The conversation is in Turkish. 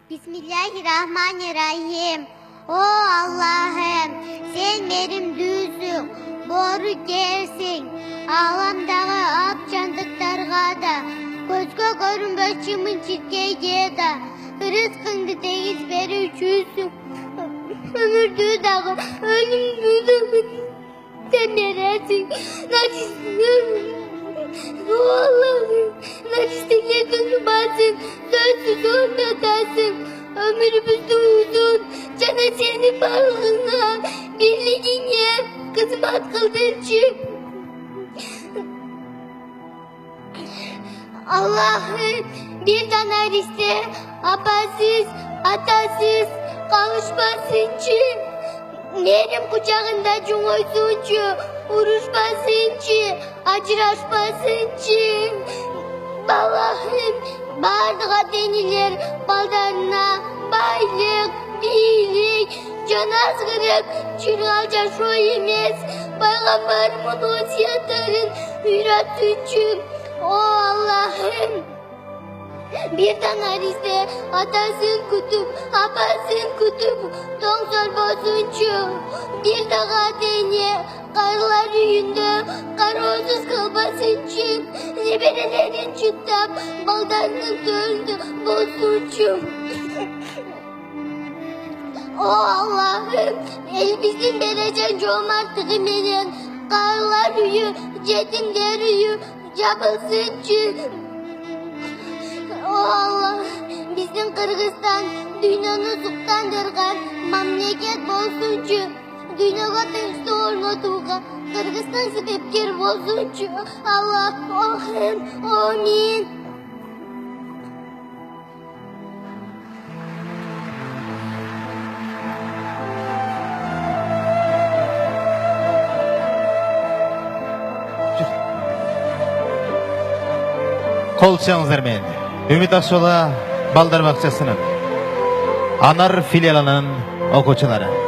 Bismillahirrahmanirrahim. O Allah'ım, sen benim düzüm, boru gersin. Ağlamdağı apçandıklarga da, gözge görünbeçimin çirkeye da, rızkındı teyiz beri üçüsün. Ömürdüğü dağı, ölümdüğü dağı, sen neresin? Nacisin. O Allah'ım, nacistinle durmasın, sözsüz ortadasın. Ömrümüz uzun, cana senin varlığına, birliğine, kızmat kıldın için. Allah'ım, bir taner iste, apasız, atasız, kavuşmasın için. Yerim kucağında cumhursun için, uruşmasın için, acıraşmasın için. Allah'ım, bağırdığa denilir baldarına, baylık, iyilik, canaz kırık, çırağaca şu yemez. Peygamber'imin vasiyetlerin hüratücüm. O Allah'ım, bir taner ise atasın kutup, apasın kutup, donsol bozuncu. Bir dağa dene, karlar yüğünde, karonsuz kalmasın için. Liberelerin çıtap, baldarının döndü, bozuncu. O Allah'ım, elbistin berece cömertliğimin, karlar yüğü, cedim deriyü, cabılsın için. O Allah, bizim Kırgızistan dünyanın suktandırgan memleket bolsuncu. Dünyada tinçlik ornatıga Kırgızistan sebepkar bolsuncu. Allah'ım, amin. Kol çalыңыздар мен. Ümit Akçola Balдар Bakçası'nın Anar filialının okuçuları.